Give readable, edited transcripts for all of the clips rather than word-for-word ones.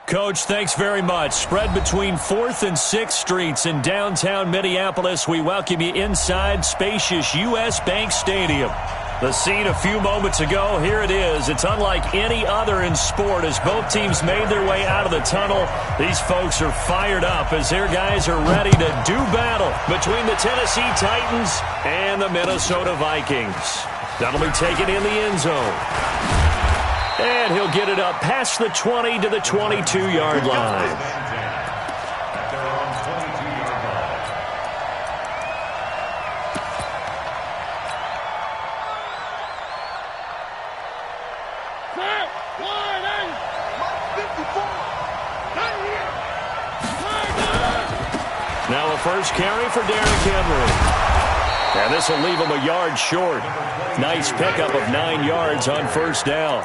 Coach, thanks very much. Spread between 4th and 6th Streets in downtown Minneapolis. We welcome you inside spacious U.S. Bank Stadium. The scene a few moments ago, here it is. It's unlike any other in sport as both teams made their way out of the tunnel. These folks are fired up as their guys are ready to do battle between the Tennessee Titans and the Minnesota Vikings. That'll be taken in the end zone. And he'll get it up past the 20 to the 22-yard line. Now a first carry for Derrick Henry. And this will leave him a yard short. Nice pickup of 9 yards on first down.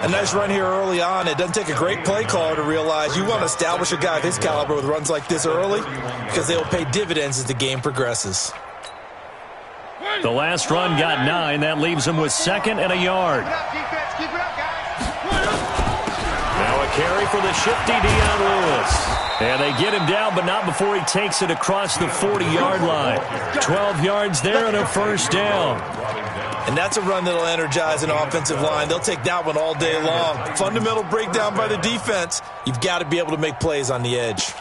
A nice run here early on. It doesn't take a great play caller to realize you want to establish a guy of his caliber with runs like this early because they will pay dividends as the game progresses. The last run got 9. That leaves him with 2nd and a yard. Now a carry for the shifty Dion Lewis. And they get him down, but not before he takes it across the 40-yard line. 12 yards there and a first down. And that's a run that'll energize an offensive line. They'll take that one all day long. Fundamental breakdown by the defense. You've got to be able to make plays on the edge.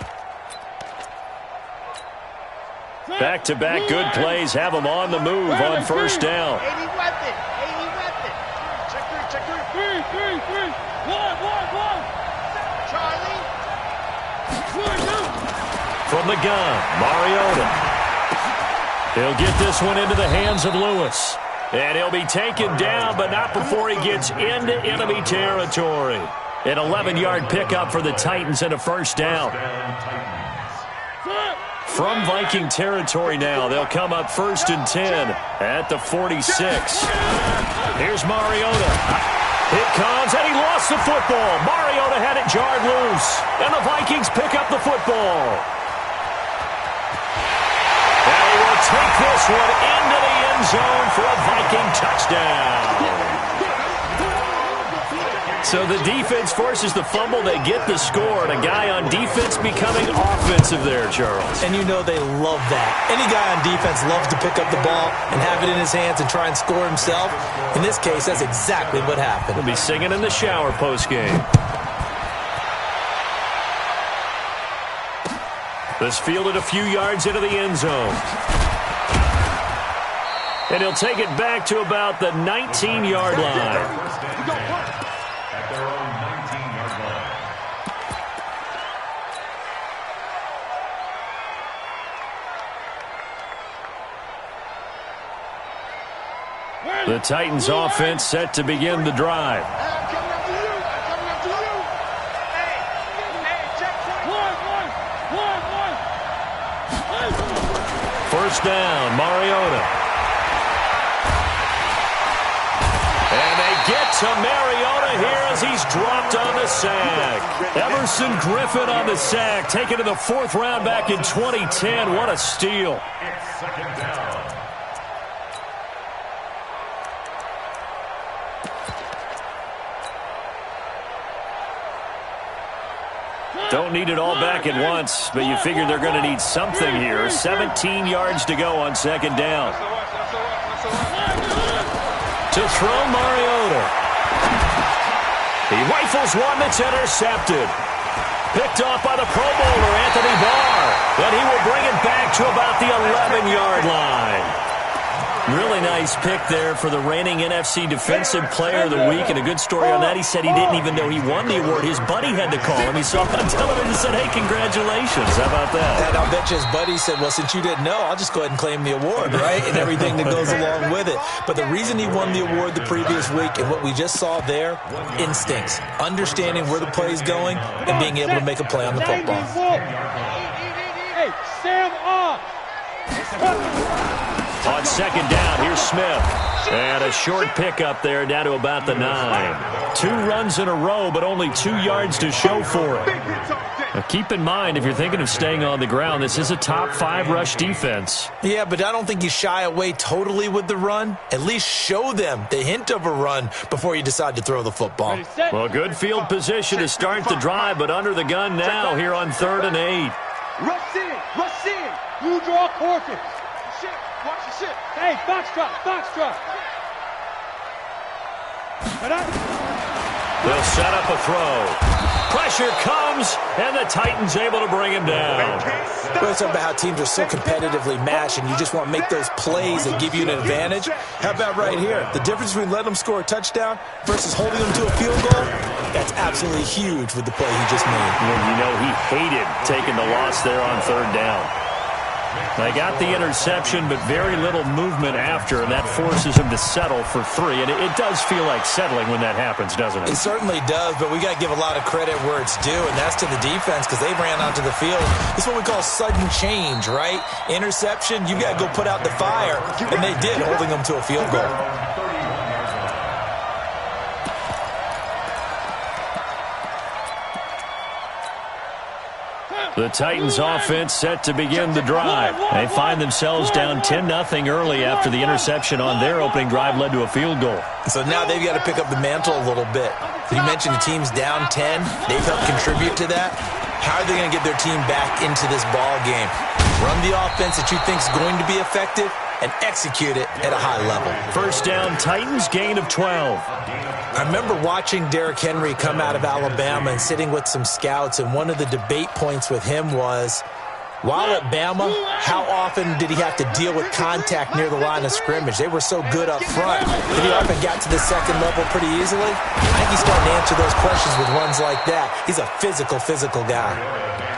Back-to-back good plays have him on the move on first down. From the gun, Mariota. He'll get this one into the hands of Lewis. And he'll be taken down, but not before he gets into enemy territory. An 11-yard pickup for the Titans and a first down. From Viking territory now, they'll come up 1st and 10 at the 46. Here's Mariota. It comes, and he lost the football. Mariota had it jarred loose, and the Vikings pick up the football. And he will take this one into the end zone for a Viking touchdown. So the defense forces the fumble. They get the score, and a guy on defense becoming offensive there, Charles. And you know they love that. Any guy on defense loves to pick up the ball and have it in his hands and try and score himself. In this case, that's exactly what happened. He'll be singing in the shower postgame. This fielded a few yards into the end zone. And he'll take it back to about the 19-yard line. The Titans offense set to begin the drive. First down, Mariota. And they get to Mariota here as he's dropped on the sack. Everson Griffin on the sack, taken to the 4th round back in 2010. What a steal. Don't need it all back at once, but you figure they're going to need something here. 17 yards to go on 2nd down. To throw Mariota. He rifles one that's intercepted. Picked off by the Pro Bowler, Anthony Barr. And he will bring it back to about the 11-yard line. Really nice pick there for the reigning NFC Defensive Player of the Week. And a good story on that, he said he didn't even know he won the award. His buddy had to call him. He saw him on television and said, hey, congratulations. How about that? And I'll bet you his buddy said, well, since you didn't know, I'll just go ahead and claim the award, right? And everything that goes along with it. But the reason he won the award the previous week and what we just saw there, instincts. Understanding where the play is going and being able to make a play on the football. Hey, Sam off. On 2nd down, here's Smith. And a short pickup there down to about the 9. 2 runs in a row, but only 2 yards to show for it. Now keep in mind, if you're thinking of staying on the ground, this is a top 5 rush defense. Yeah, but I don't think you shy away totally with the run. At least show them the hint of a run before you decide to throw the football. Well, good field position to start the drive, but under the gun now here on 3rd and 8. Rush in. Rush in. You draw courses. Shit. Watch the shit. Hey, foxtrot. Foxtrot. They'll set up a throw. Pressure comes, and the Titans able to bring him down. Well, it's about how teams are so competitively matched, and you just want to make those plays that give you an advantage. How about right here? The difference between letting them score a touchdown versus holding them to a field goal, that's absolutely huge with the play he just made. Well, you know, he hated taking the loss there on 3rd down. They got the interception, but very little movement after, and that forces him to settle for 3. And it does feel like settling when that happens, doesn't it? It certainly does, but we got to give a lot of credit where it's due, and that's to the defense because they ran onto the field. It's what we call sudden change, right? Interception, you got to go put out the fire, and they did, holding them to a field goal. The Titans offense set to begin the drive. They find themselves down 10-0 early after the interception on their opening drive led to a field goal. So now they've got to pick up the mantle a little bit. You mentioned the team's down 10. They've helped contribute to that. How are they going to get their team back into this ball game? Run the offense that you think is going to be effective and execute it at a high level. First down, Titans, gain of 12. I remember watching Derrick Henry come out of Alabama and sitting with some scouts, and one of the debate points with him was, while at Bama, how often did he have to deal with contact near the line of scrimmage? They were so good up front that he often got to the second level pretty easily. I think he's starting to answer those questions with runs like that. He's a physical guy.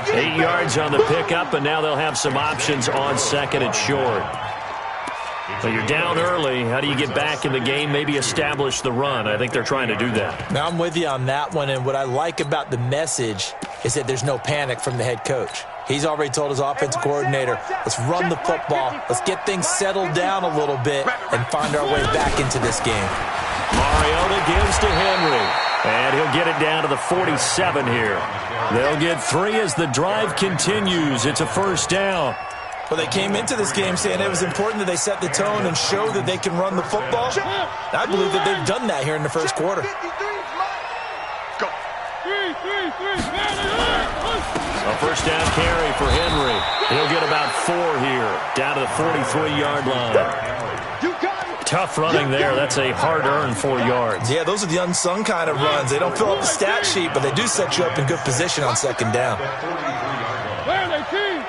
8 yards on the pickup, and now they'll have some options on 2nd and short. So you're down early. How do you get back in the game, maybe establish the run? I think they're trying to do that. Now, I'm with you on that one, and what I like about the message is that there's no panic from the head coach. He's already told his offensive coordinator, let's run the football, let's get things settled down a little bit, and find our way back into this game. Mariota gives to Henry, and he'll get it down to the 47 here. They'll get 3 as the drive continues. It's a first down. Well, they came into this game saying it was important that they set the tone and show that they can run the football. I believe that they've done that here in the first quarter. Go. 3. A first down carry for Henry. He'll get about 4 here, down to the 43-yard line. Tough running there. That's a hard-earned 4 yards. Yeah, those are the unsung kind of runs. They don't fill up the stat sheet, but they do set you up in good position on 2nd down. Where are they, team?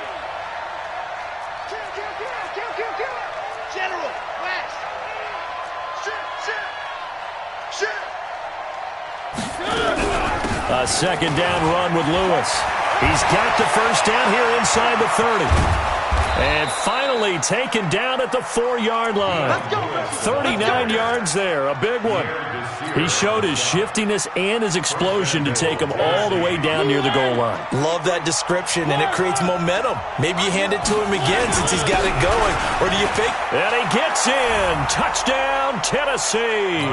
General, West. A 2nd down run with Lewis. He's got the first down here inside the 30. And finally taken down at the 4-yard line. 39 yards there, a big one. He showed his shiftiness and his explosion to take him all the way down near the goal line. Love that description, and it creates momentum. Maybe you hand it to him again since he's got it going. Or do you fake? And he gets in. Touchdown, Tennessee.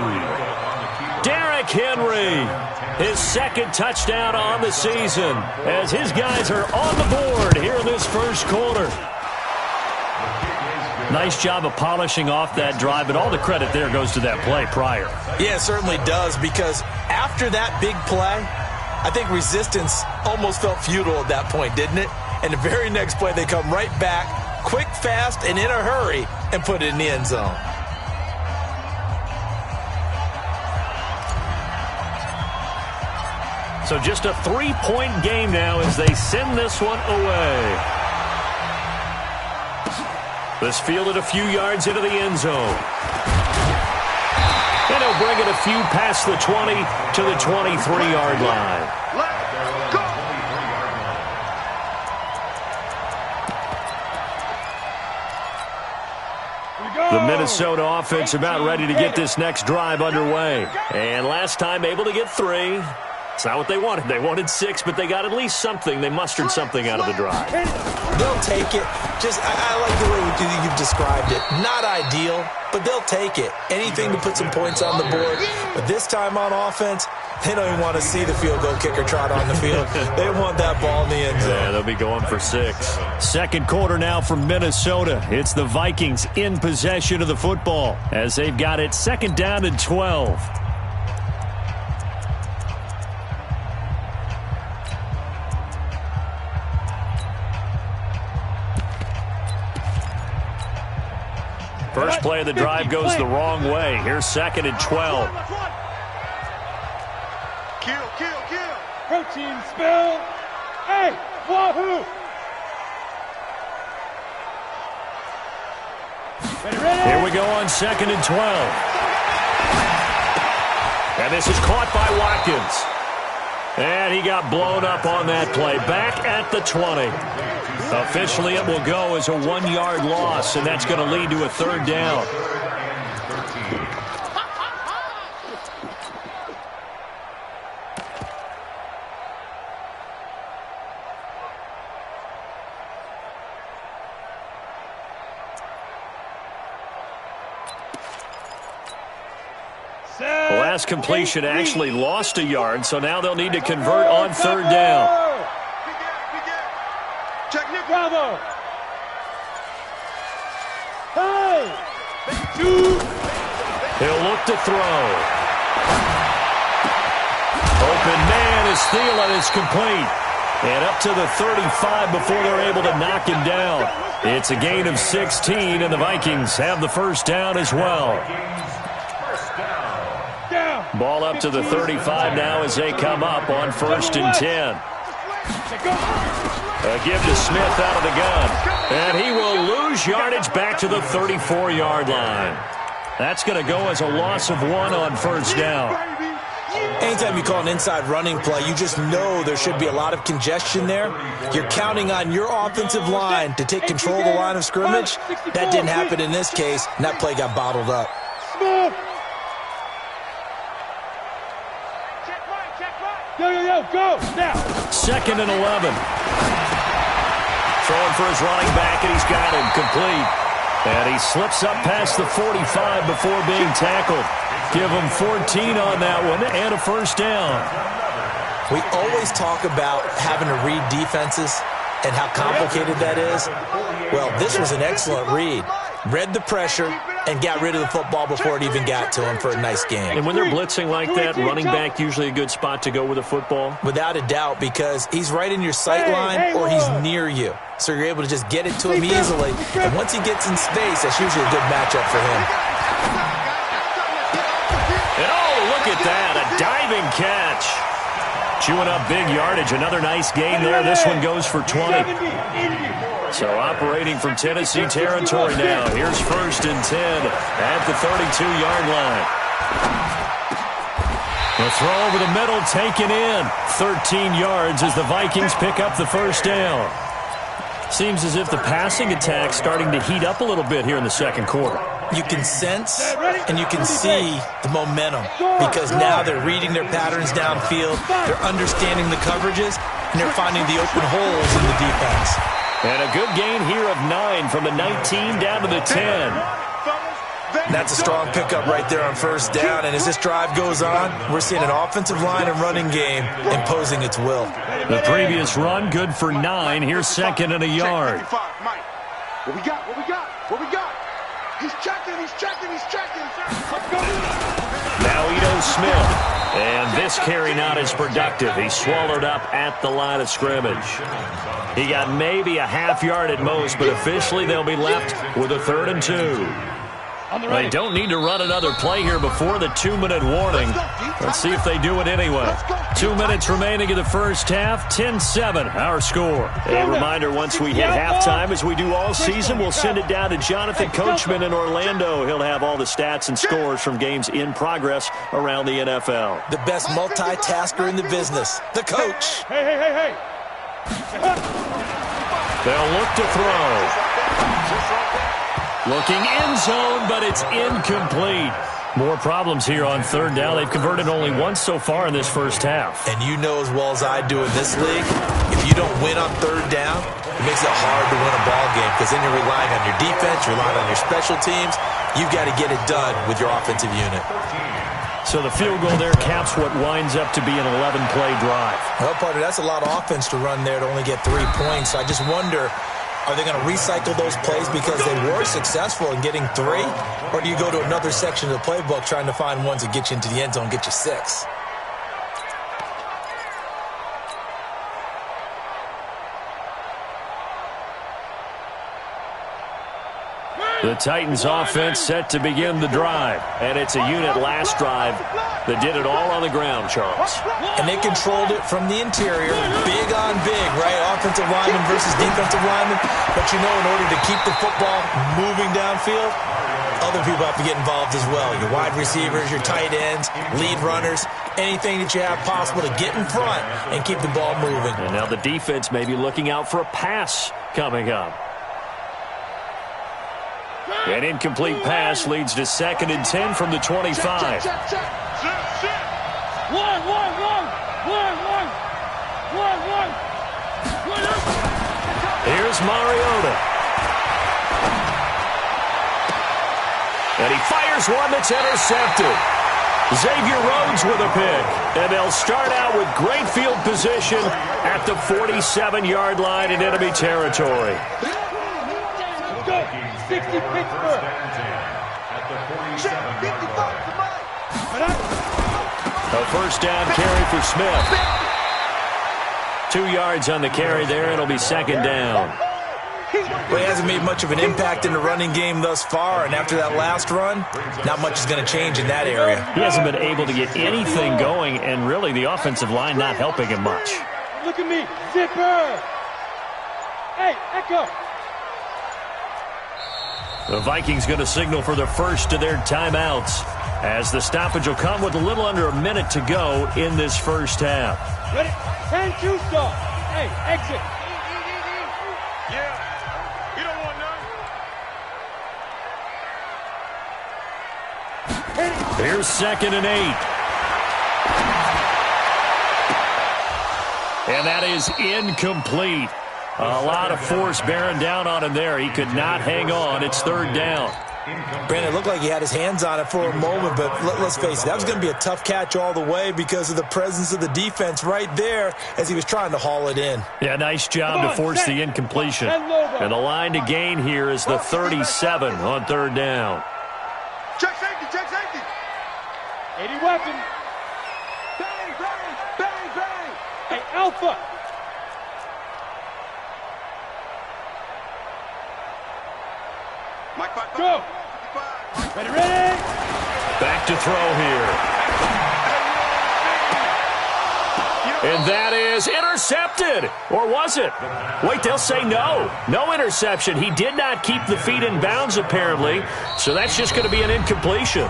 Derrick Henry, his 2nd touchdown on the season, as his guys are on the board here in this first quarter. Nice job of polishing off that drive, but all the credit there goes to that play prior. Yeah, it certainly does, because after that big play, I think resistance almost felt futile at that point, didn't it? And the very next play, they come right back, quick, fast, and in a hurry, and put it in the end zone. So just a 3-point game now as they send this one away. This fielded a few yards into the end zone. And he'll bring it a few past the 20 to the 23-yard line. Let's go. The Minnesota offense about ready to get this next drive underway. And last time able to get 3. It's not what they wanted. They wanted 6, but they got at least something. They mustered something out of the drive. They'll take it. I like the way you've described it. Not ideal, but they'll take it. Anything to put some points on the board. But this time on offense, they don't even want to see the field goal kicker trot on the field. They want that ball in the end zone. Yeah, they'll be going for 6. Second quarter now from Minnesota. It's the Vikings in possession of the football as they've got it 2nd down and 12. First play of the drive goes the wrong way. Here's 2nd and 12. Kill. Protein spill. Hey, wahoo. Ready. Here we go on 2nd and 12. And this is caught by Watkins. And he got blown up on that play. Back at the 20. Officially, it will go as a 1-yard loss, and that's going to lead to a 3rd down. The last completion actually lost a yard, so now they'll need to convert on 3rd down. Bravo. Hey. He'll look to throw. Open man is Thielen. It's complete. And up to the 35 before they're able to knock him down. It's a gain of 16, and the Vikings have the 1st down as well. Ball up to the 35 now as they come up on 1st and 10. A give to Smith out of the gun. And he will lose yardage back to the 34-yard line. That's going to go as a loss of 1 on 1st down. Anytime you call an inside running play, you just know there should be a lot of congestion there. You're counting on your offensive line to take control of the line of scrimmage. That didn't happen in this case, and that play got bottled up. Yo, go, now. 2nd and 11. Throwing for his running back, and he's got him complete. And he slips up past the 45 before being tackled. Give him 14 on that one and a 1st down. We always talk about having to read defenses and how complicated that is. Well, this was an excellent read. Read the pressure and got rid of the football before it even got to him for a nice game. And when they're blitzing like that, running back usually a good spot to go with a football? Without a doubt, because he's right in your sight line or he's near you. So you're able to just get it to him easily. And once he gets in space, that's usually a good matchup for him. And oh, look at that, a diving catch. Chewing up big yardage. Another nice gain there. This one goes for 20. So operating from Tennessee territory now. Here's 1st and 10 at the 32-yard line. The throw over the middle taken in. 13 yards as the Vikings pick up the 1st down. Seems as if the passing attack's starting to heat up a little bit here in the 2nd quarter. You can sense and you can see the momentum because now they're reading their patterns downfield, they're understanding the coverages, and they're finding the open holes in the defense. And a good gain here of 9 from the 19 down to the 10. That's a strong pickup right there on 1st down, and as this drive goes on, we're seeing an offensive line and running game imposing its will. The previous run, good for 9. Here's 2nd and a yard. What we got? He's checking. Now Ito Smith. And this carry not as productive. He swallowed up at the line of scrimmage. He got maybe a half yard at most, but officially they'll be left with a 3rd and 2. They don't need to run another play here before the 2-minute warning. Let's see if they do it anyway. 2 minutes remaining in the first half. 10-7, our score. A reminder, once we hit halftime, as we do all season, we'll send it down to Jonathan Coachman in Orlando. He'll have all the stats and scores from games in progress around the NFL. The best multitasker in the business, the coach. Hey. They'll look to throw. Looking end zone, but it's incomplete. More problems here on third down. They've converted only once so far in this first half. And you know as well as I do in this league, if you don't win on third down, it makes it hard to win a ball game because then you're relying on your defense, you're relying on your special teams. You've got to get it done with your offensive unit. So the field goal there caps what winds up to be an 11-play drive. Well, partner, that's a lot of offense to run there to only get 3 points. So I just wonder, are they going to recycle those plays because they were successful in getting 3? Or do you go to another section of the playbook trying to find ones that get you into the end zone, get you 6? The Titans offense set to begin the drive. And it's a unit last drive that did it all on the ground, Charles. And they controlled it from the interior, big on big, right? Offensive lineman versus defensive lineman. But you know, in order to keep the football moving downfield, other people have to get involved as well. Your wide receivers, your tight ends, lead runners, anything that you have possible to get in front and keep the ball moving. And now the defense may be looking out for a pass coming up. An incomplete pass leads to 2nd and 10 from the 25. One. Here's Mariota. And he fires one that's intercepted. Xavier Rhodes with a pick. And they'll start out with great field position at the 47-yard line in enemy territory. 60 Pittsburgh. A first down carry for Smith. 2 yards on the carry there. It'll be 2nd down. Well, he hasn't made much of an impact in the running game thus far, and after that last run, not much is going to change in that area. He hasn't been able to get anything going, and really the offensive line not helping him much. Look at me, Zipper. Hey, Echo. The Vikings going to signal for the first of their timeouts as the stoppage will come with a little under a minute to go in this first half. Ready? 10-2 stop. Hey, exit. Yeah, you don't want none. Here's 2nd and 8. And that is incomplete. A lot of force bearing down on him there. He could not hang on. It's 3rd down. Brandon, it looked like he had his hands on it for a moment, but let's face it, that was going to be a tough catch all the way because of the presence of the defense right there as he was trying to haul it in. Yeah, nice job to force the incompletion. And the line to gain here is the 37 on 3rd down. Check safety, check safety. 80 weapon. Bang, bang, bang, bang. Hey, Alpha. Mike, five, Go. Ready. Back to throw here. And that is intercepted. Or was it? Wait, they'll say no. No interception. He did not keep the feet in bounds, apparently. So that's just going to be an incompletion.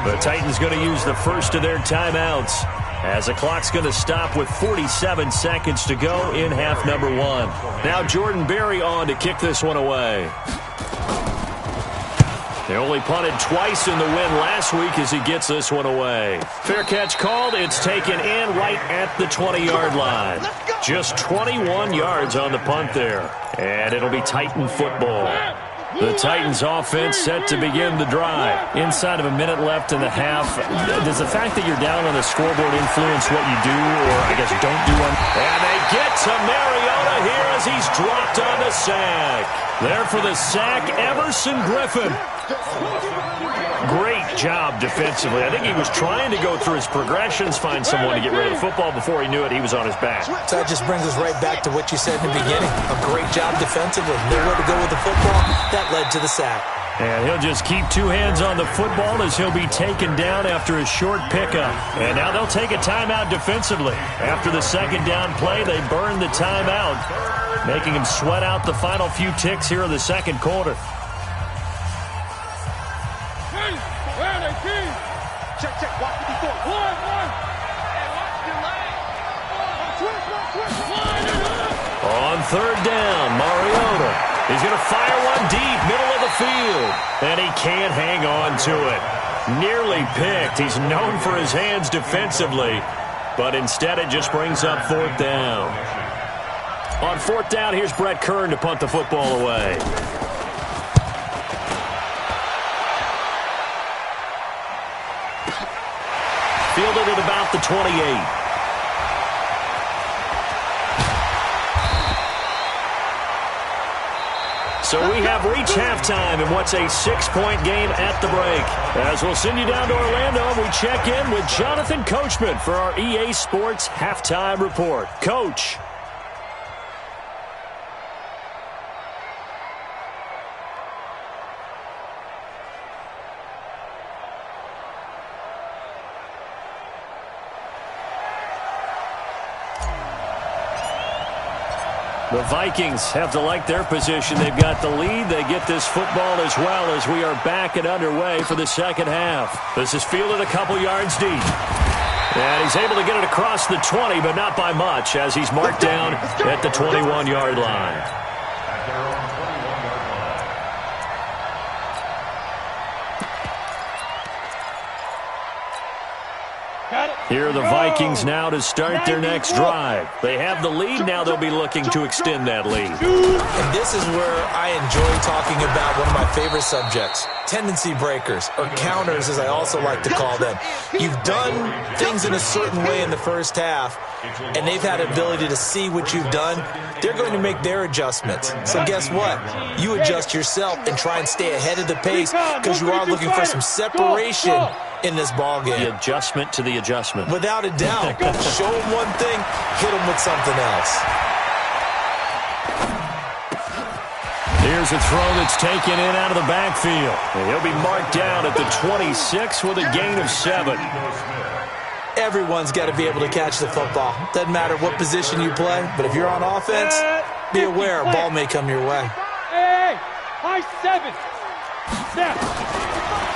The Titans going to use the first of their timeouts as the clock's going to stop with 47 seconds to go in half number 1. Now Jordan Berry on to kick this one away. They only punted twice in the win last week as he gets this one away. Fair catch called. It's taken in right at the 20-yard line. Just 21 yards on the punt there. And it'll be Titan football. The Titans offense set to begin the drive. Inside of a minute left in the half, does the fact that you're down on the scoreboard influence what you do, or I guess don't do on? And they get to Mariota here as he's dropped on the sack. There for the sack, Everson Griffin. Great job defensively. I think he was trying to go through his progressions, find someone to get rid of the football. Before he knew it, he was on his back. So that just brings us right back to what you said in the beginning. A great job defensively. Knew where to go with the football. That led to the sack. And he'll just keep 2 hands on the football as he'll be taken down after a short pickup. And now they'll take a timeout defensively. After the 2nd down play, they burn the timeout, making him sweat out the final few ticks here in the 2nd quarter. Check, check, watch 54. One. On 3rd down, Mariota. He's going to fire one deep, middle of the field. And he can't hang on to it. Nearly picked. He's known for his hands defensively, but instead it just brings up fourth down. On fourth down, here's Brett Kern to punt the football away. Fielded at about the 28. So we have reached halftime in what's a 6-point game at the break. As we'll send you down to Orlando, we check in with Jonathan Coachman for our EA Sports Halftime Report. Coach. The Vikings have to like their position. They've got the lead. They get this football as well as we are back and underway for the second half. This is fielded a couple yards deep. And he's able to get it across the 20, but not by much, as he's marked down at the 21-yard line. Here are the Vikings now to start their next drive. They have the lead. Now they'll be looking to extend that lead. And this is where I enjoy talking about one of my favorite subjects, tendency breakers, or counters as I also like to call them. You've done things in a certain way in the first half, and they've had the ability to see what you've done. They're going to make their adjustments. So guess what? You adjust yourself and try and stay ahead of the pace because you are looking for some separation in this ball game. The adjustment to the adjustment. Without a doubt. Show them one thing, hit them with something else. Here's a throw that's taken in out of the backfield. And he'll be marked down at the 26 with a gain of 7. Everyone's got to be able to catch the football. Doesn't matter what position you play, but if you're on offense, be aware a ball may come your way. Hey, high 7. Snap.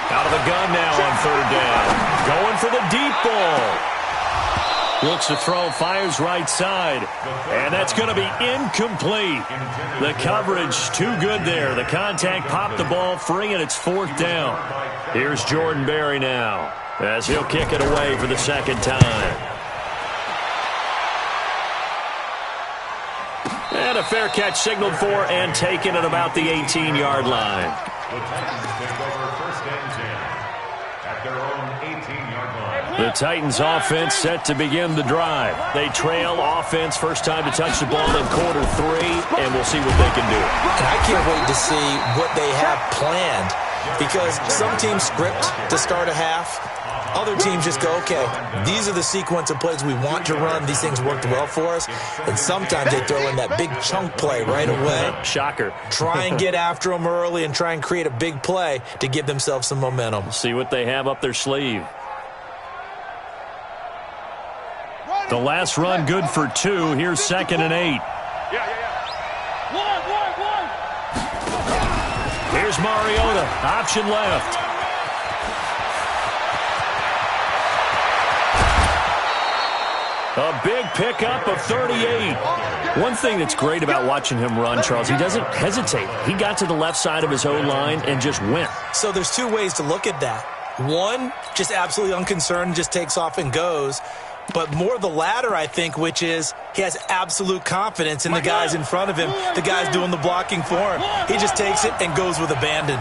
Out of the gun now on third down. Going for the deep ball. Looks to throw, fires right side. And that's going to be incomplete. The coverage too good there. The contact popped the ball free, and it's fourth down. Here's Jordan Berry now as he'll kick it away for the second time. And a fair catch signaled for and taken at about the 18-yard line. The Titans take over first and 10 at their own 18-yard line. The Titans offense set to begin the drive. They trail offense first time to touch the ball in quarter 3, and we'll see what they can do. And I can't wait to see what they have planned because some teams script to start a half. Other teams just go, okay, these are the sequence of plays we want to run. These things worked well for us. And sometimes they throw in that big chunk play right away. Shocker. Try and get after them early and try and create a big play to give themselves some momentum. See what they have up their sleeve. The last run good for 2. Here's 2nd and 8. Here's Mariota. Option left. A big pickup of 38. One thing that's great about watching him run, Charles, he doesn't hesitate. He got to the left side of his O-line and just went. So there's two ways to look at that. One, just absolutely unconcerned, just takes off and goes. But more the latter, I think, which is he has absolute confidence in the guys in front of him, the guys doing the blocking for him. He just takes it and goes with abandon.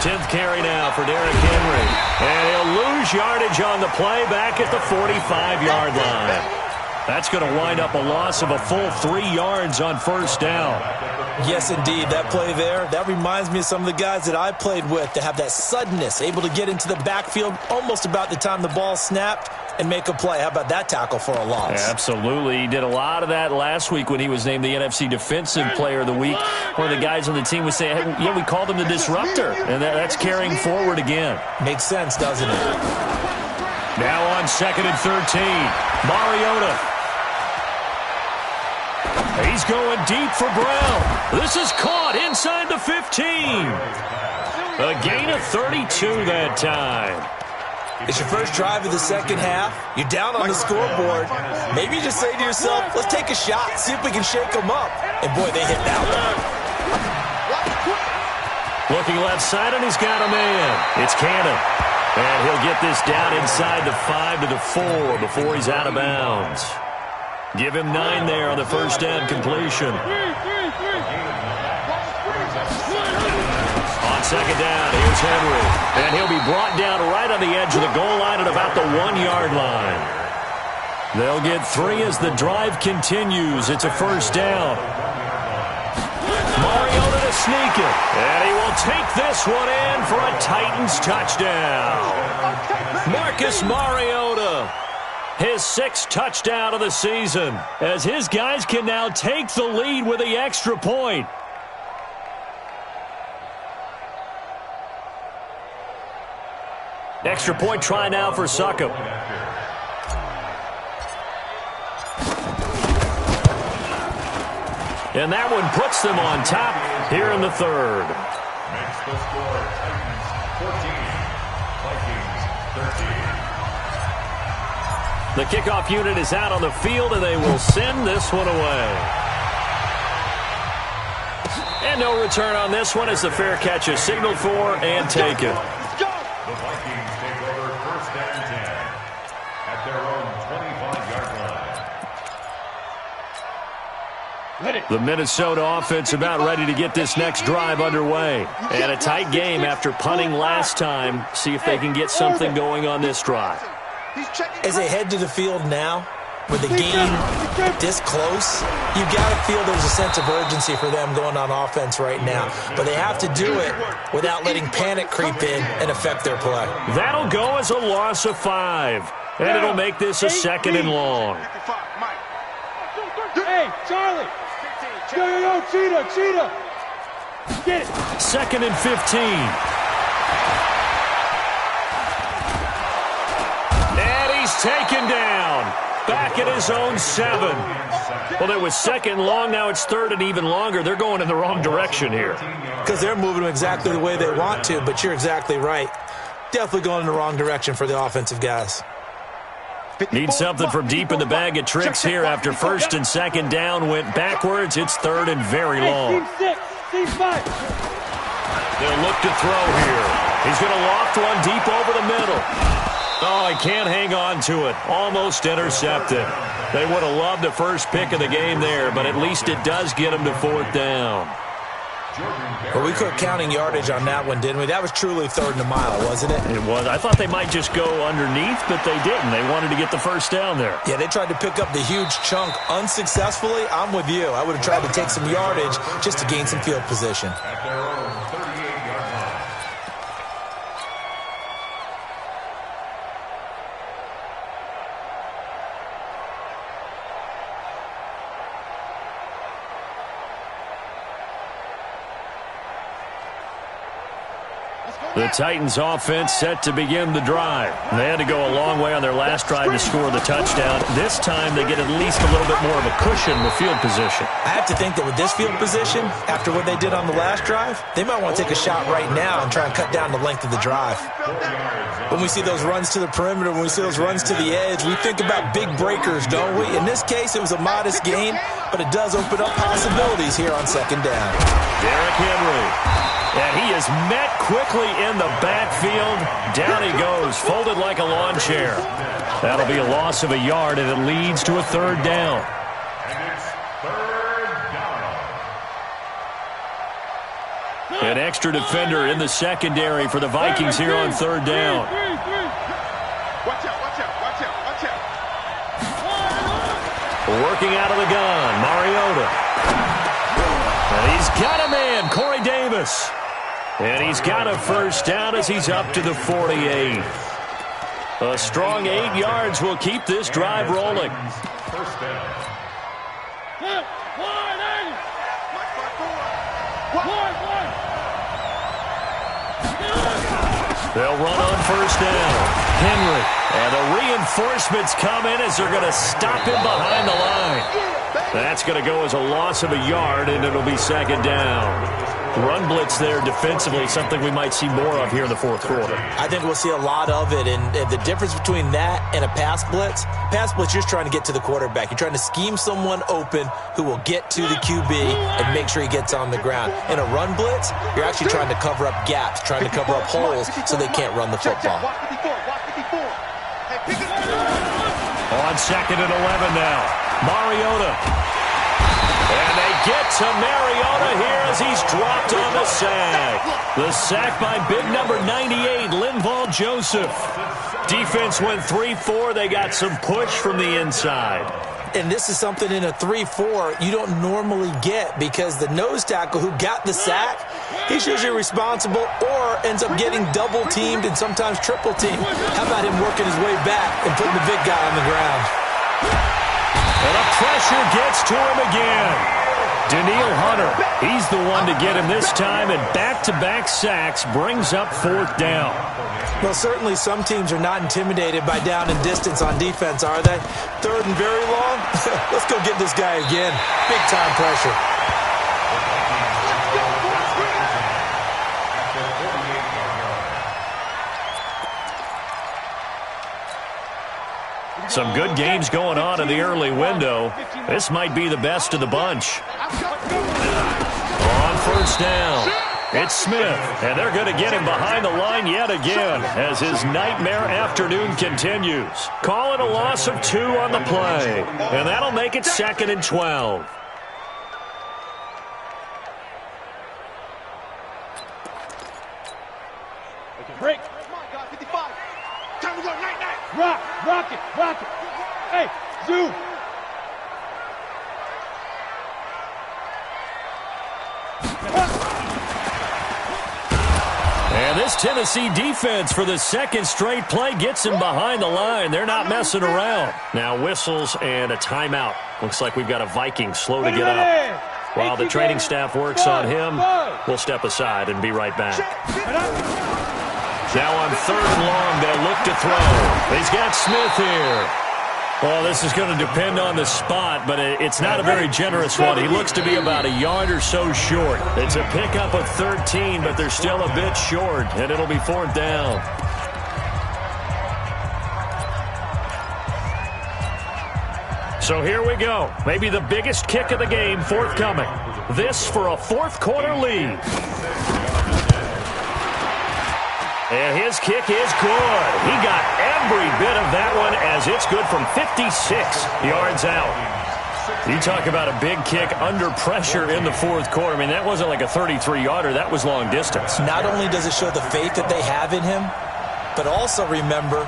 10th carry now for Derrick Henry. And he'll lose yardage on the play back at the 45-yard line. That's going to wind up a loss of a full 3 yards on first down. Yes, indeed. That play there, that reminds me of some of the guys that I played with to have that suddenness, able to get into the backfield almost about the time the ball snapped and make a play. How about that tackle for a loss? Yeah, absolutely. He did a lot of that last week when he was named the NFC Defensive Player of the Week. One of the guys on the team was saying, hey, yeah, we called him the disruptor. And that's carrying forward again. Makes sense, doesn't it? Now on 2nd and 13. Mariota. He's going deep for Brown. This is caught inside the 15. A gain of 32 that time. It's your first drive of the second half. You're down on the scoreboard. Maybe you just say to yourself, let's take a shot, see if we can shake them up. And, boy, they hit that one. Looking left side, and he's got a man. It's Cannon. And he'll get this down inside the 5 to the 4 before he's out of bounds. Give him 9 there on the first down completion. On second down, here's Henry. And he'll be brought down right on the edge of the goal line at about the 1-yard line. They'll get 3 as the drive continues. It's a first down. Mariota to sneak it. And he will take this one in for a Titans touchdown. Marcus Mariota, his 6th touchdown of the season, as his guys can now take the lead with the extra point. Extra point try now for Succop. And that one puts them on top here in the third. Makes the score Titans 14, Vikings 13. The kickoff unit is out on the field, and they will send this one away. And no return on this one as the fair catch is signaled for and taken. The Vikings take over first and 10 at their own 25-yard line. The Minnesota offense about ready to get this next drive underway. And a tight game after punting last time. See if they can get something going on this drive. As they head to the field now, with the game this close, you've got to feel there's a sense of urgency for them going on offense right now. But they have to do it without letting panic creep in and affect their play. That'll go as a loss of 5. And it'll make this a 2nd and long. Hey, Charlie. Yo, Cheetah. Get it. 2nd and 15. And he's taken down. Back at his own 7. Well, it was 2nd and long. Now it's 3rd and even longer. They're going in the wrong direction here. Because they're moving them exactly the way they want to, but you're exactly right. Definitely going in the wrong direction for the offensive guys. Need something from deep in the bag of tricks here after 1st and 2nd down went backwards. It's 3rd and very long. Team 5. They'll look to throw here. He's going to loft one deep over the middle. Oh, he can't hang on to it. Almost intercepted. They would have loved the first pick of the game there, but at least it does get them to 4th down. Well, we quit counting yardage on that one, didn't we? That was truly 3rd and a mile, wasn't it? It was. I thought they might just go underneath, but they didn't. They wanted to get the first down there. Yeah, they tried to pick up the huge chunk unsuccessfully. I'm with you. I would have tried to take some yardage just to gain some field position. At their own 38-yard line. The Titans offense set to begin the drive. They had to go a long way on their last drive to score the touchdown. This time they get at least a little bit more of a cushion with field position. I have to think that with this field position, after what they did on the last drive, they might want to take a shot right now and try and cut down the length of the drive. When we see those runs to the perimeter, when we see those runs to the edge, we think about big breakers, don't we? In this case, it was a modest gain, but it does open up possibilities here on 2nd down. Derrick Henry. And he is met quickly in the backfield. Down he goes, folded like a lawn chair. That'll be a loss of a yard, and it leads to a 3rd down. And it's 3rd down. An extra defender in the secondary for the Vikings here on 3rd down. Watch out. Working out of the gun, Mariota. And he's got a man, Corey Davis. And he's got a first down as he's up to the 48. A strong 8 yards will keep this drive rolling. First down. They'll run on first down. Henry. And the reinforcements come in as they're going to stop him behind the line. That's going to go as a loss of a yard, and it'll be 2nd down. run blitz there defensively, something we might see more of here in the fourth quarter. I think we'll see a lot of it, and the difference between that and a pass blitz, you're just trying to get to the quarterback. You're trying to scheme someone open who will get to the QB and make sure he gets on the ground. In a run blitz, you're actually trying to cover up gaps, trying to cover up holes so they can't run the football. On second and 11 now, Mariota. And they get to Mariota here as he's dropped on the sack. The sack by big number 98, Linval Joseph. Defense went 3-4. They got some push from the inside. And this is something in a 3-4 you don't normally get because the nose tackle who got the sack, he's usually responsible or ends up getting double-teamed and sometimes triple-teamed. How about him working his way back and putting the big guy on the ground? And the pressure gets to him again. Daniil Hunter, he's the one to get him this time, and back-to-back sacks brings up fourth down. Well, certainly some teams are not intimidated by down and distance on defense, are they? Third and very long? Let's go get this guy again. Big-time pressure. Some good games going on in the early window. This might be the best of the bunch. On first down, it's Smith, and they're going to get him behind the line yet again as his nightmare afternoon continues. Call it a loss of 2 on the play, and that'll make it 2nd and 12. Break. Time to go, night. Rock it. Hey, Zoo. And this Tennessee defense for the second straight play gets him behind the line. They're not messing around. Now whistles and a timeout. Looks like we've got a Viking slow to get up. While the training staff works on him, we'll step aside and be right back. Now on third and long, they'll look to throw. He's got Smith here. Well, this is going to depend on the spot, but it's not a very generous one. He looks to be about a yard or so short. It's a pickup of 13, but they're still a bit short, and it'll be fourth down. So here we go. Maybe the biggest kick of the game forthcoming. This for a fourth quarter lead. And his kick is good. He got every bit of that one as it's good from 56 yards out. You talk about a big kick under pressure in the fourth quarter. I mean, that wasn't like a 33-yarder. That was long distance. Not only does it show the faith that they have in him, but also remember,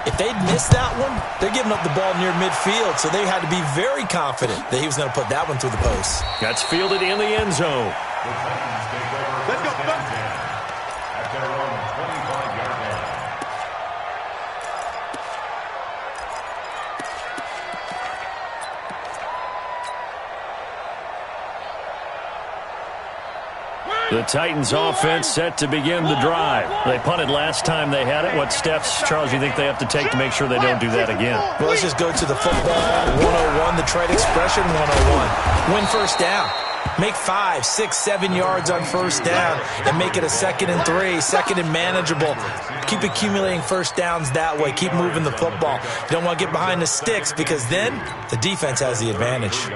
if they'd missed that one, they're giving up the ball near midfield, so they had to be very confident that he was going to put that one through the post. That's fielded in the end zone. Let's go. At their own 25-yard line. The Titans offense set to begin the drive. They punted last time they had it. What steps, Charles, you think they have to take to make sure they don't do that again? Well, let's just go to the football 101, the trade expression 101. Win first down. Make 5, 6, 7 yards on first down and make it a 2nd and 3, 2nd and manageable. Keep accumulating first downs that way. Keep moving the football. You don't want to get behind the sticks because then the defense has the advantage.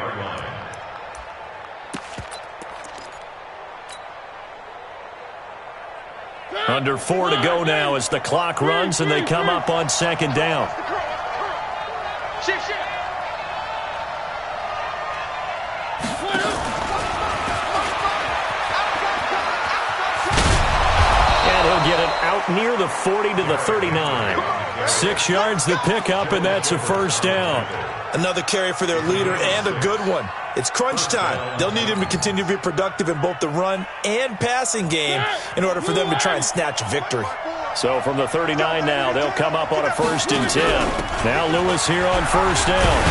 Under 4 to go now as the clock runs and they come up on second down. And he'll get it out near the 40 to the 39. 6 yards the pickup, and that's a first down. Another carry for their leader and a good one. It's crunch time. They'll need him to continue to be productive in both the run and passing game in order for them to try and snatch a victory. So from the 39 now, they'll come up on a 1st and 10. Now Lewis here on first down.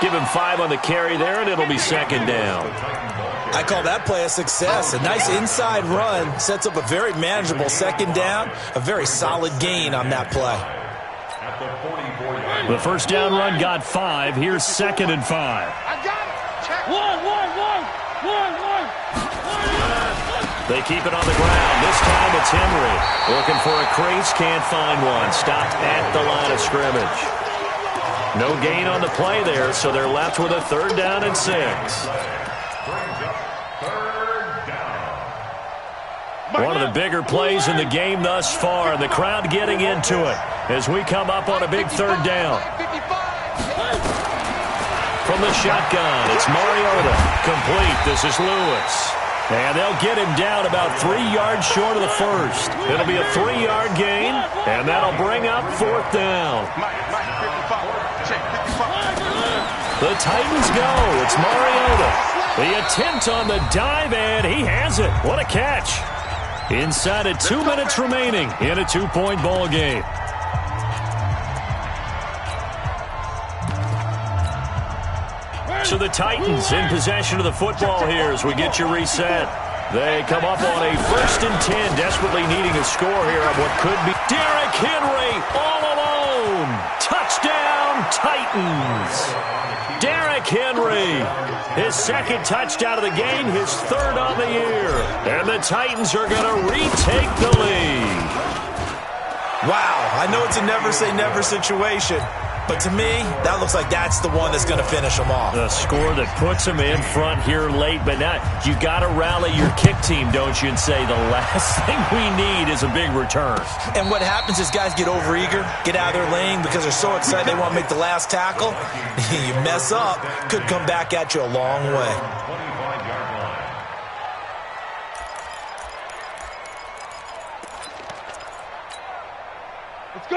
Give him 5 on the carry there, and it'll be second down. I call that play a success. A nice inside run sets up a very manageable second down, a very solid gain on that play. The first down run got 5. Here's 2nd and 5. I got it. Check. One. They keep it on the ground. This time it's Henry. Looking for a crease, can't find one. Stopped at the line of scrimmage. No gain on the play there, so they're left with a 3rd down and 6. One of the bigger plays in the game thus far, and the crowd getting into it as we come up on a big 3rd down. From the shotgun, it's Mariota. Complete. This is Lewis. And they'll get him down about 3 yards short of the first. It'll be a 3-yard gain, and that'll bring up 4th down. The Titans go. It's Mariota. The attempt on the dive, and he has it. What a catch. Inside of 2 minutes remaining in a 2-point ball game. So the Titans in possession of the football here as we get you reset. They come up on a 1st and 10, desperately needing a score here on what could be. Derrick Henry all alone. Touchdown, Titans. Derrick Henry, his 2nd touchdown of the game, his 3rd on the year. And the Titans are going to retake the lead. Wow, I know it's a never-say-never situation. But to me, that looks like that's the one that's going to finish them off. The score that puts them in front here late. But now you got to rally your kick team, don't you, and say the last thing we need is a big return. And what happens is guys get overeager, get out of their lane because they're so excited they want to make the last tackle. You mess up, could come back at you a long way.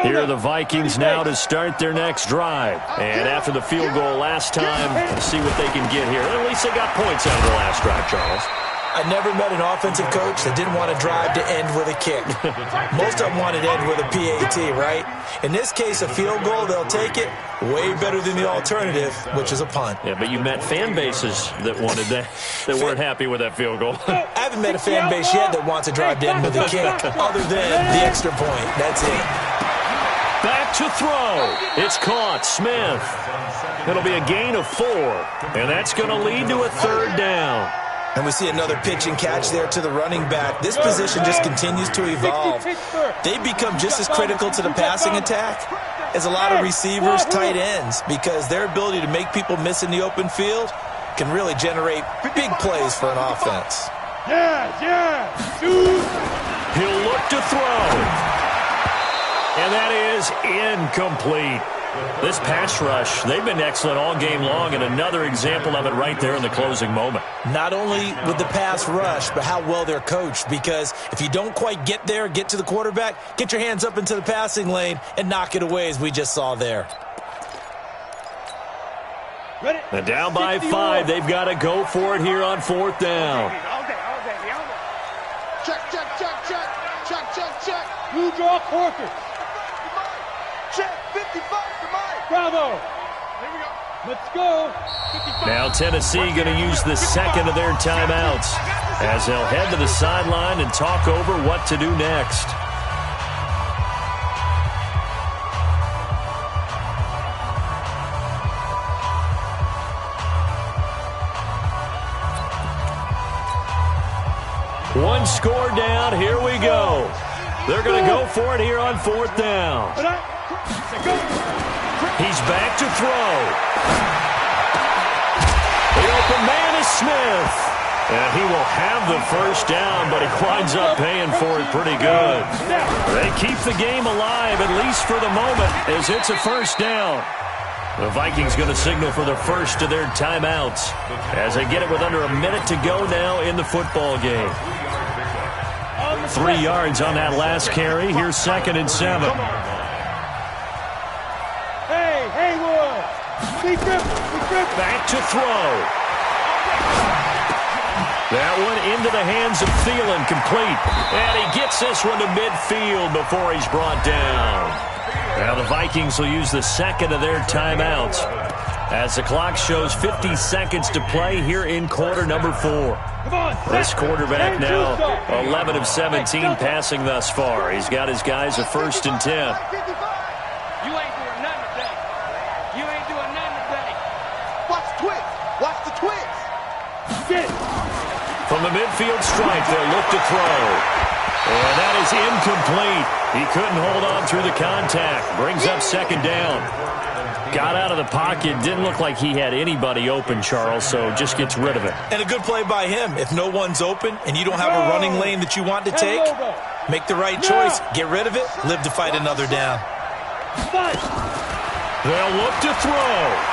Here are the Vikings now to start their next drive. And after the field goal last time, see what they can get here. At least they got points out of the last drive, Charles. I never met an offensive coach that didn't want to drive to end with a kick. Most of them wanted to end with a PAT, right? In this case, a field goal, they'll take it. Way better than the alternative, which is a punt. Yeah, but you met fan bases that wanted that weren't happy with that field goal. I haven't met a fan base yet that wants to drive to end with a kick other than the extra point. That's it. Back to throw. It's caught. Smith. It'll be a gain of 4, and that's going to lead to a 3rd down. And we see another pitch and catch there to the running back. This position just continues to evolve. They become just as critical to the passing attack as a lot of receivers, tight ends, because their ability to make people miss in the open field can really generate big plays for an offense. He'll look to throw. And that is incomplete. This pass rush, they've been excellent all game long, and another example of it right there in the closing moment. Not only with the pass rush, but how well they're coached, because if you don't quite get there, get to the quarterback, get your hands up into the passing lane and knock it away as we just saw there. And down by 5, they've got to go for it here on 4th down. Check. Blue draw quarters. Check, 55 to Mike. Bravo. Here we go. Let's go. 55. Now Tennessee going to use the 2nd of their timeouts as they'll head to the sideline and talk over what to do next. One score down. Here we go. They're going to go for it here on 4th down. He's back to throw. The open man is Smith. And he will have the 1st down, but he winds up paying for it pretty good. They keep the game alive, at least for the moment, as it's a 1st down. The Vikings going to signal for the first of their timeouts as they get it with under a minute to go now in the football game. 3 yards on that last carry. Here's 2nd and 7. Hey, Haywood. Be grip. Back to throw. That one into the hands of Thielen, complete. And he gets this one to midfield before he's brought down. Now the Vikings will use the 2nd of their timeouts as the clock shows 50 seconds to play here in quarter number 4. This quarterback now 11 of 17 passing thus far. He's got his guys a 1st and 10. You ain't doing nothing today. You ain't doing nothing today. Watch the twist. Watch the twist. Get it. From From the midfield stripe, they'll look to throw. And that is incomplete. He couldn't hold on through the contact. Brings up second down. Got out of the pocket. Didn't look like he had anybody open, Charles, so just gets rid of it. And a good play by him. If no one's open and you don't have a running lane that you want to take, make the right choice. Get rid of it. Live to fight another down. They'll look to throw.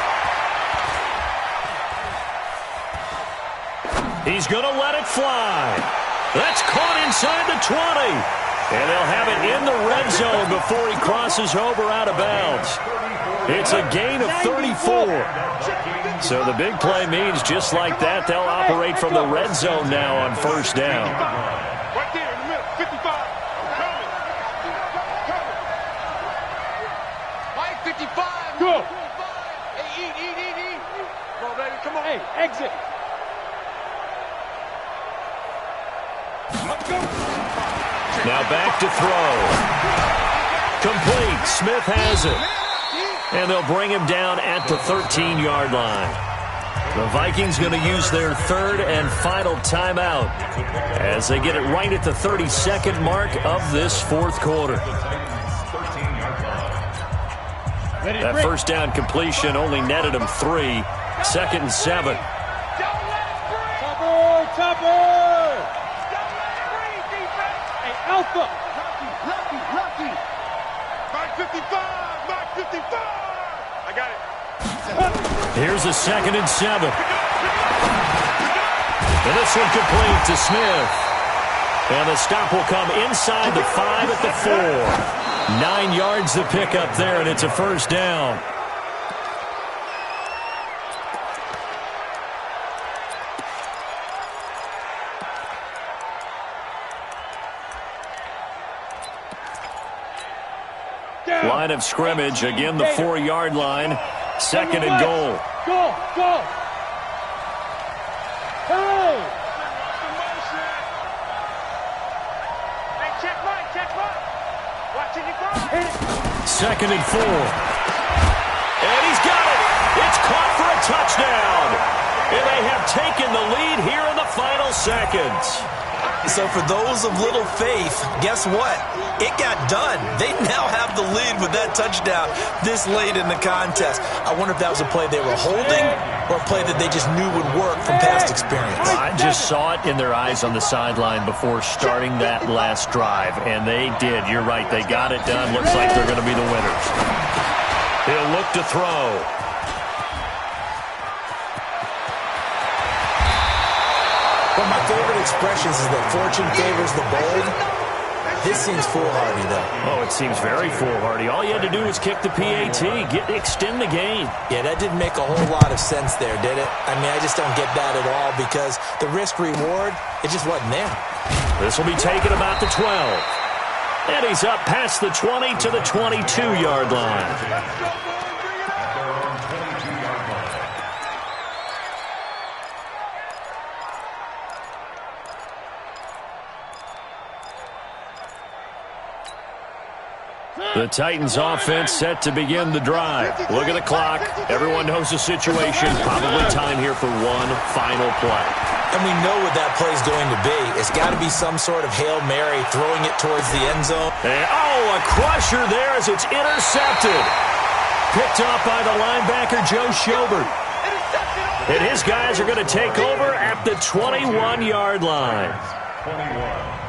He's going to let it fly. That's caught inside the 20. And they'll have it in the red zone before he crosses over out of bounds. It's a gain of 34. So the big play means just like that, they'll operate from the red zone now on first down. Right there in the middle, 55. Coming. Mike, 55. Go. Hey, eat. Come on, baby, come on. Hey, exit. Let's go. Now back to throw. Complete. Smith has it. And they'll bring him down at the 13-yard line. The Vikings going to use their third and final timeout as they get it right at the 32nd mark of this fourth quarter. That first down completion only netted him 3. 2nd and 7. Topper! Alpha! Lucky! Mark 55! I got it. Here's a 2nd and 7. And this one complete to Smith. And the stop will come inside the 5 at the 4. 9 yards to pick up there, and it's a first down. Line of scrimmage, again the 4-yard line. 2nd and goal. Go! Hey! Hey, check right. Watching you go. 2nd and 4. And he's got it. It's caught for a touchdown. And they have taken the lead here in the final seconds. So for those of little faith, guess what? It got done. They now have the lead with that touchdown this late in the contest. I wonder if that was a play they were holding or a play that they just knew would work from past experience. I just saw it in their eyes on the sideline before starting that last drive, and they did. You're right. They got it done. Looks like they're going to be the winners. He'll look to throw. One of my favorite expressions is that fortune favors the bold. This seems foolhardy, though. Oh, it seems very foolhardy. All you had to do was kick the PAT, extend the game. Yeah, that didn't make a whole lot of sense there, did it? I mean, I just don't get that at all because the risk-reward, it just wasn't there. This will be taken about the 12. And he's up past the 20 to the 22-yard line. The Titans offense set to begin the drive. Look at the clock. Everyone knows the situation. Probably time here for one final play. And we know what that play is going to be. It's got to be some sort of Hail Mary, throwing it towards the end zone. And, a crusher there as it's intercepted. Picked off by the linebacker, Joe Schobert. And his guys are going to take over at the 21-yard line. 21.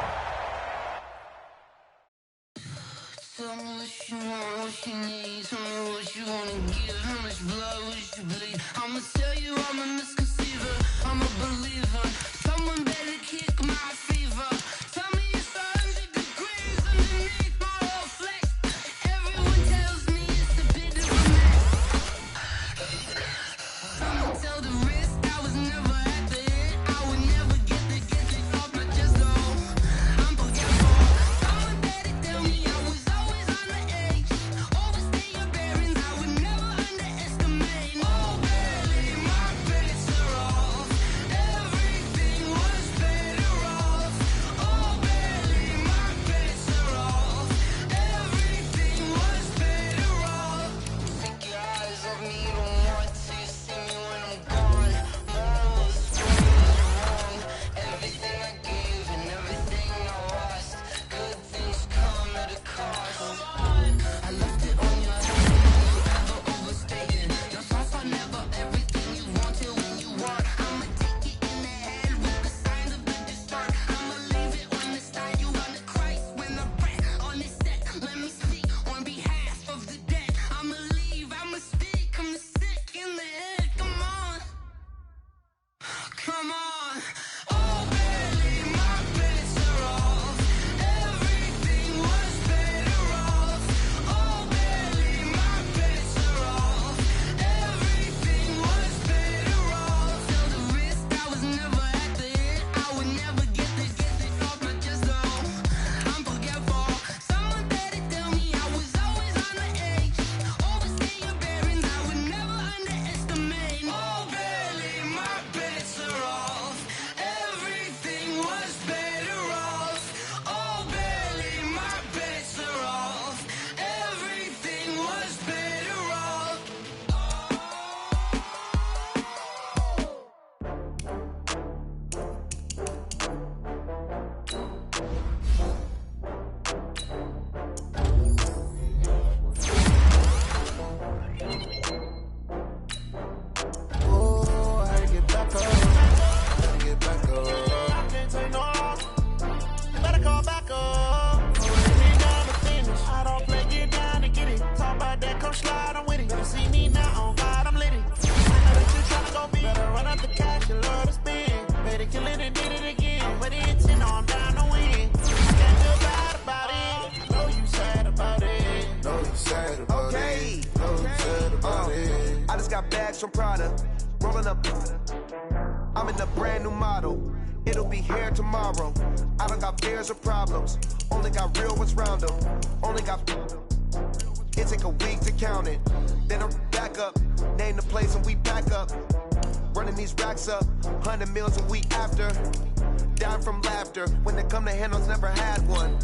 I'ma tell you I'm a misconceiver, I'm a believer. Someone better kick my fever. Tell me it's 100 degrees underneath my whole flesh. Everyone tells me it's a bit of a mess. Someone tell the risk I was never at the end. I would never get it off my chest though. I'm forgetful. Someone better tell me I was always on the edge. Overstay your bearings, I would never underestimate. got bags from Prada. Rolling up, I'm in a brand new model. It'll be here tomorrow. I don't got fears or problems. Only got real ones round them. Only got. It take a week to count it. Then I'm back up. Name the place and we back up. Running these racks up. 100 meals a week after. Down from laughter. When they come to handles, never had one.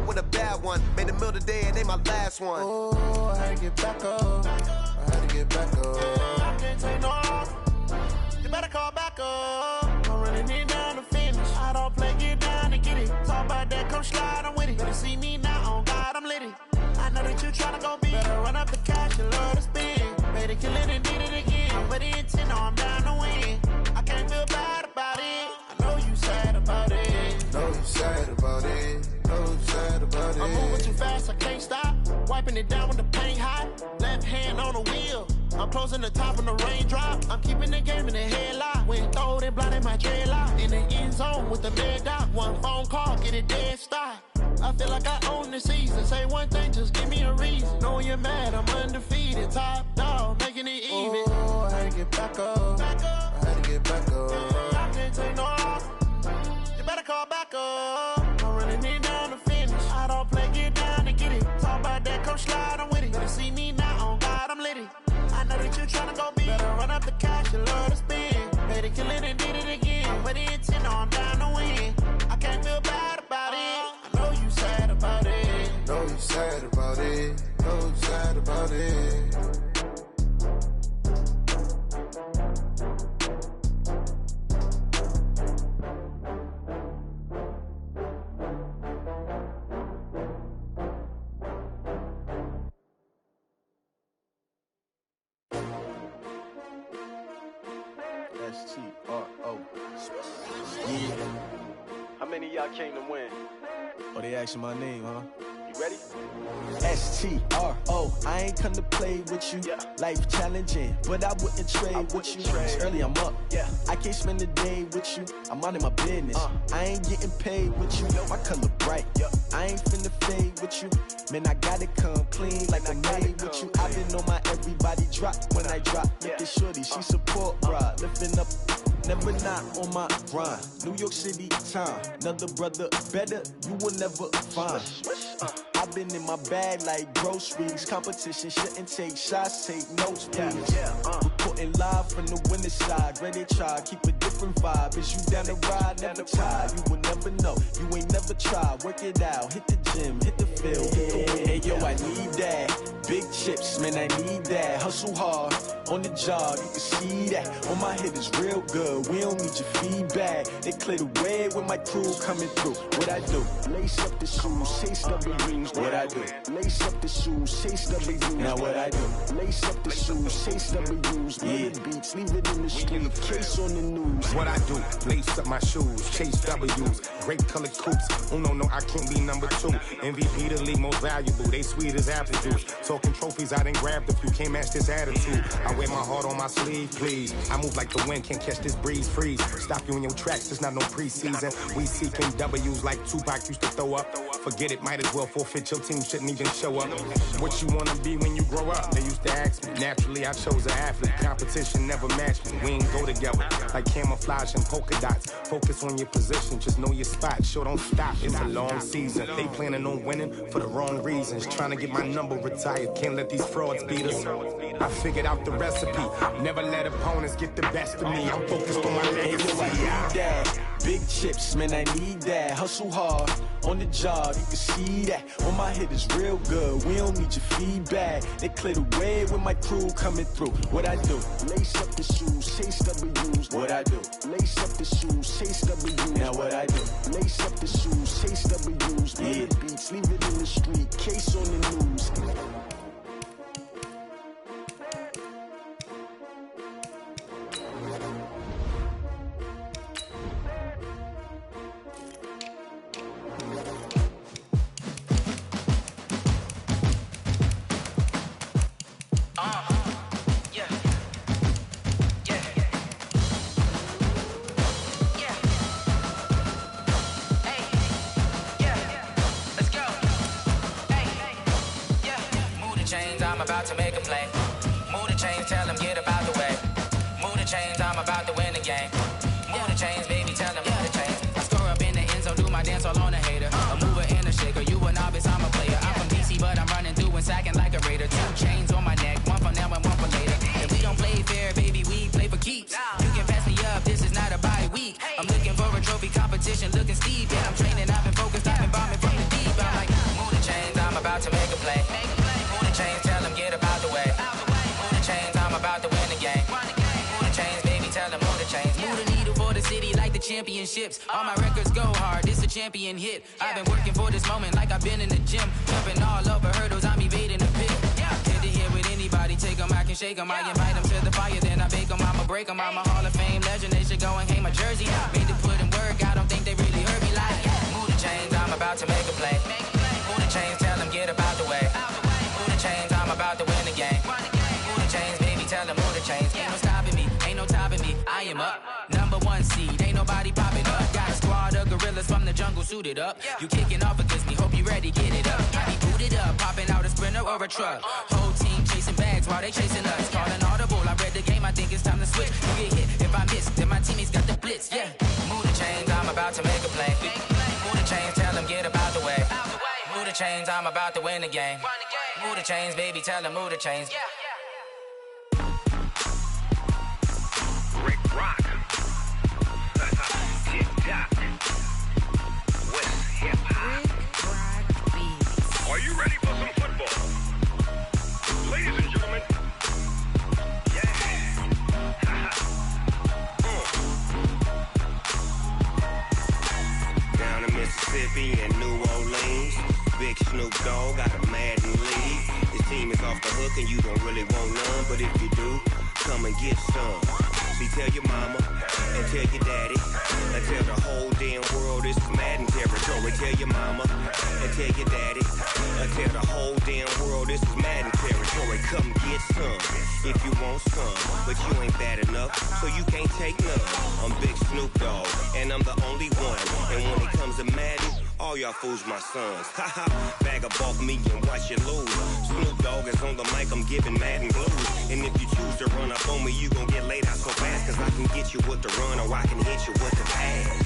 With a bad one. Made a meal today and ain't my last one. Oh, I had to get back up. I had to get back up. I can't take no loss. You better call back up. I'm running it down to finish. I don't play, get down and get it. Talk about that, come slide, I'm with it. Better see me now, on God, I'm litty. I know that you tryna go big. Better run up the cash, you love to spend. Better kill it and did it again. But the intent, no, I'm down to win. I can't feel bad about it. I know you sad about it. Know you sad about it. Know you sad about it. I'm moving too fast, I can't stop. Wiping it down with the paint hot. Left hand on the wheel. I'm closing the top when the raindrop. I'm keeping the game in the headlock. When throwed and blinded my dreadlock. In the end zone with the red dot. One phone call, get it dead stop. I feel like I own the season. Say one thing, just give me a reason. Knowing you're mad, I'm undefeated. Top dog, making it even. Oh, I had to get back up. I had to get back up. I can't take no loss. You better call back up. I'm running it down to finish. I don't play, get down to get it. Talk about that, come slide, I'm with it. Better see me now, on God, I'm litty. I know that you tryna go big. Better run up the cash, you love to spend. Better kill it and did it again. But the intent, no, I'm down to win. I can't feel bad about it. I know you sad about it. Know you sad about it. Know you sad about it. S-T-R-O. Yeah. How many of y'all came to win? Oh, they asking my name, huh? You ready? S-T-R-O. I ain't come to play with you. Yeah. Life challenging, but I wouldn't trade with you. It's early, I'm up. Yeah. I can't spend the day with you. I'm minding my business. I ain't getting paid with you. My color bright. Yeah. I ain't finna fade with you. Man, I gotta come clean like I'm made with you. I've been on my everybody drop when I drop. Look at shorty, she support ride. Lifting up, never not on my grind. New York City time. Another brother better, you will never find. I've been in my bag like groceries. Competition shouldn't take shots, take notes, please. Reporting live from the winter side. Ready to try, keep a different vibe. Is you down the ride, never tired. You will never know, you ain't never tried. Work it out, hit the gym, hit the field, hit the wind. Hey yo, I need that. Big chips, man, I need that. Hustle hard, on the job, you can see that. On my head is real good, we don't need your feedback. They clear the way with my crew coming through. What I do? Lace up the shoes, chase W's. What I do? Lace up the shoes, chase W's. Now what I do? Lace up the shoes, chase W's. Yeah. Beats, leave it in the street, case on the news. What I do? Lace up my shoes, chase W's. Great colored coops. Oh no, I can't be number 2. MVP the league most valuable. They sweet as apple juice. Talking trophies, I didn't grab the few. Can't match this attitude. I wear my heart on my sleeve, please. I move like the wind, can't catch this breeze, freeze. Stop you in your tracks, there's not no preseason. We seeking W's like Tupac used to throw up. Forget it, might as well forfeit. Your team shouldn't even show up. What you wanna be when you grow up? They used to ask me. Naturally, I chose an athlete. Competition never matched me. We ain't go together like camouflage and polka dots. Focus on your position, just know your spot. Sure, don't stop. It's a long season. They planning on winning for the wrong reasons. Trying to get my number retired. Can't let these frauds beat us. I figured out the recipe. Never let opponents get the best of me. I'm focused on my legacy. Big chips, man, I need that. Hustle hard, on the job, you can see that. On my head is real good, we don't need your feedback. They clear the way with my crew coming through. What I do? Lace up the shoes, chase W's. What I do? Lace up the shoes, chase W's. Now what I do? Lace up the shoes, chase W's. Yeah. Beats, leave it in the street, case on the news. I'm about to make a play. Move the chains, tell them get a championships. All my records go hard, this a champion hit. I've been working for this moment like I've been in the gym. Jumping all over hurdles, I'm evading the pit. Head to head with anybody, take them, I can shake them. I invite them to the fire, then I bake them, I'ma break them. I'm a Hall of Fame legend, they should go and hang my jersey. Made to put in work, I don't think they really heard me like, move the chains, I'm about to make a play. Move the chains, tell them get up out the way. Move the chains, I'm about to win the game. Move the chains, baby, tell them move the chains. Ain't no stopping me, ain't no topping me, I am up. Number one seed, ain't nobody popping up. Got a squad of gorillas from the jungle suited up. You kicking off against me, hope you ready, get it up. I be booted up, popping out a Sprinter or a truck. Whole team chasing bags while they chasing us. Calling audible, I read the game, I think it's time to switch. You get hit, if I miss, then my teammates got the blitz, yeah. Move the chains, I'm about to make a play. Move the chains, tell them get up out the way. Move the chains, I'm about to win the game. Move the chains, baby, tell them move the chains. Rick Rock. Tip-top. West hip-hop. Are you ready for some football? Ladies and gentlemen. Yeah. Down in Mississippi and New Orleans, Big Snoop Dogg got a Madden lead. His team is off the hook and you don't really want none, but if you do, come and get some. See, tell your mama and tell your daddy and tell the whole damn world this is Madden territory. Tell your mama and tell your daddy and tell the whole damn world this is Madden territory. Come get some if you want some, but you ain't bad enough, so you can't take none. I'm Big Snoop Dogg and I'm the only one. And when it comes to Madden, all y'all fools my sons. Haha, bag up off me and watch you lose. Snoop Dogg is on the mic, I'm giving Madden blues. And if you choose to run up on me, you gon' get laid out so fast. Cause I can get you with the run or I can hit you with the pass.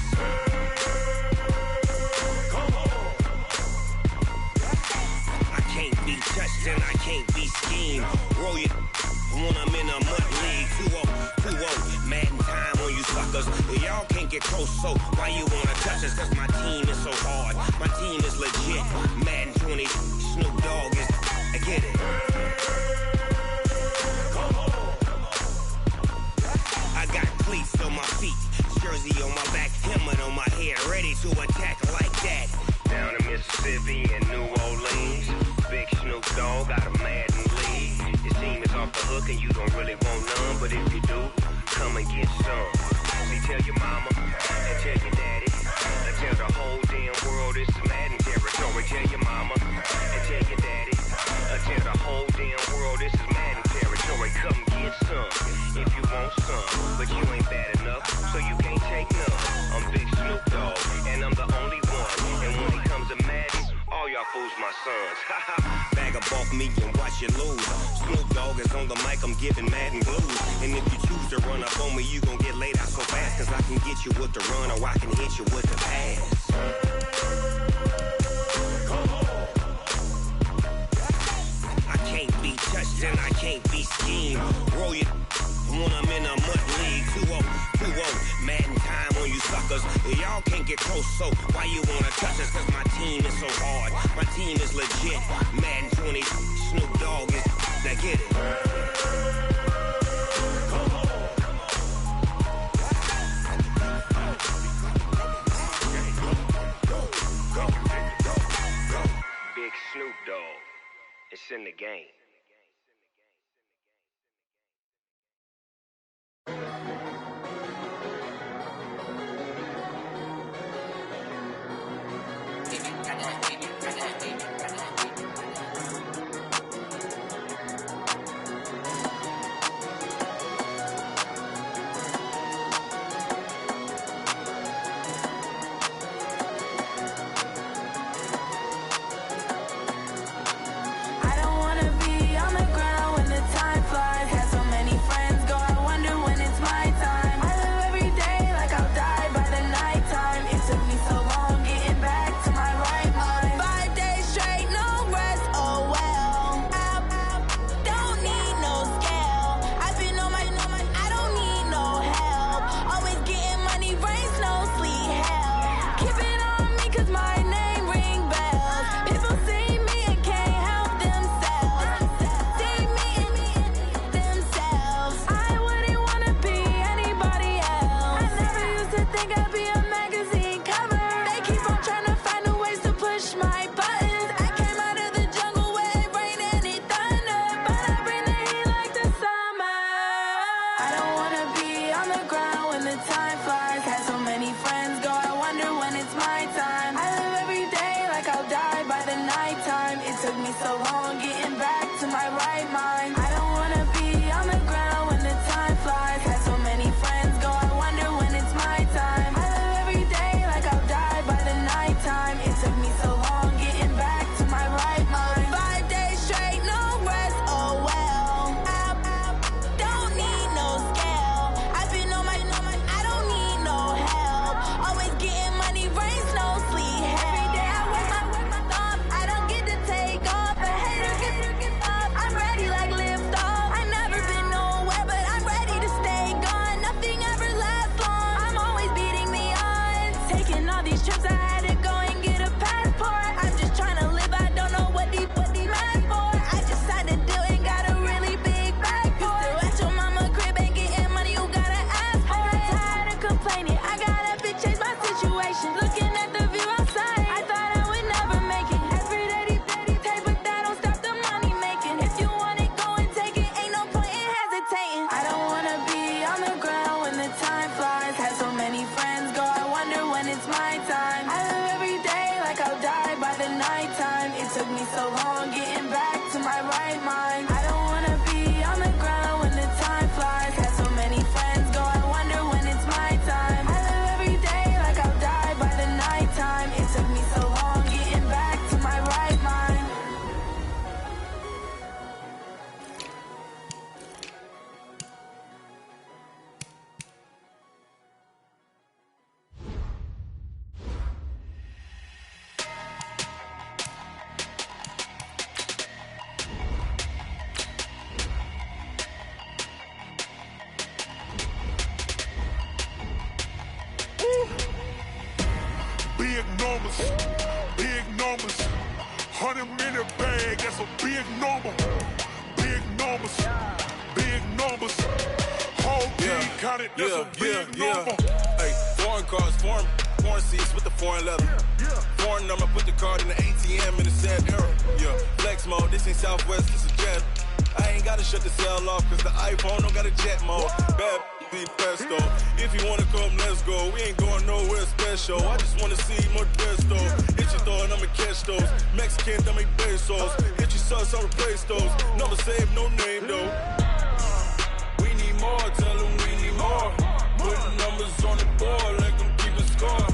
Come on. I can't be touched and I can't be schemed. Roll it when I'm in a mud league. 2-0, Madden time on you suckers. Y'all can't get close, so why you wanna touch us? Cause my team is so hard, my team is legit. Madden 20, Snoop Dogg is, I get it. Come on. I got cleats on my feet, jersey on my back, helmet on my head, ready to attack like that. Down in Mississippi and New Orleans, Big Snoop Dogg got a Madden lead. His team is off the hook and you don't really want none, but if you do, come and get some. See, tell your mama and tell your daddy and tell the whole damn world this is Madden territory. Tell your mama and tell your daddy and tell the whole damn world this is Madden territory. Come get some if you want some, but you ain't bad enough, so you can't take none. I'm Big Snoop Dogg and I'm the only one. And when it comes to Madden, all y'all fools my sons. Bag up off me and watch you lose. Snoop Dogg is on the mic, I'm giving Madden blues. And if you choose to run up on me, you gon' get laid out so fast. Cause I can get you with the run or I can hit you with the pass. Come on. I can't be touched and I can't be schemed. Roll it when I'm in a mud league. 2-0, Madden time on you suckers. Y'all can't get close, so why you wanna touch us? Cause my team is so hard, my team is legit. Madden 20, Snoop Dogg is, now get it. Come on. Go. Big Snoop Dogg, it's in the game. Time flies, had so many friends go, I wonder when it's my nighttime. It took me so long getting back to my right mind. I don't wanna be on the ground when the time flies. Had so many friends go, I wonder when it's my time. I live every day like I'll die by the nighttime. It took me so long getting back to my right mind. Big numbers, big numbers. 100-minute bag, that's a big number. Big numbers, big numbers. Whole team counted, that's a big number. Hey, foreign cars, foreign seats with the foreign leather. Foreign number, put the card in the ATM in the sad era. Yeah, flex mode, this ain't Southwest, this is Jet. I ain't gotta shut the cell off, cause the iPhone don't got a jet mode. Bad be pesto. If you wanna come, let's go. We ain't going nowhere special. I just wanna see more Modesto. Hit your door and I'ma catch those. Mexican, I make pesos. Hit your sus, I'll replace those. Number save, no name though. We need more, tell them we need more. Putting numbers on the board, let them keep a score.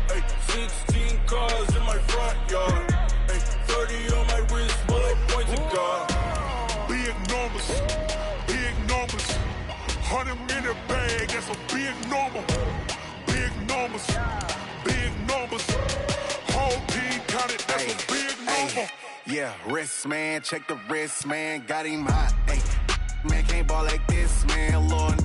Hey, 16 cars in my front yard. Hey, 30 on my wrist, bullet point to God. Big numbers, big numbers. 100-minute bag, that's a big number. Big numbers, big numbers. Whole team counted, that's a big number. Yeah, wrist man, check the wrist man, got him hot. Ay, man can't ball like this, man. Lord,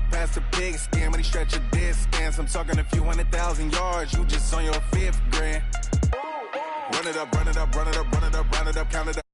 past the pig skin when he stretch a distance. I'm talking a few 100,000 yards, you just on your 5th grand. Run it up, run it up, run it up, run it up, run it up, count it up.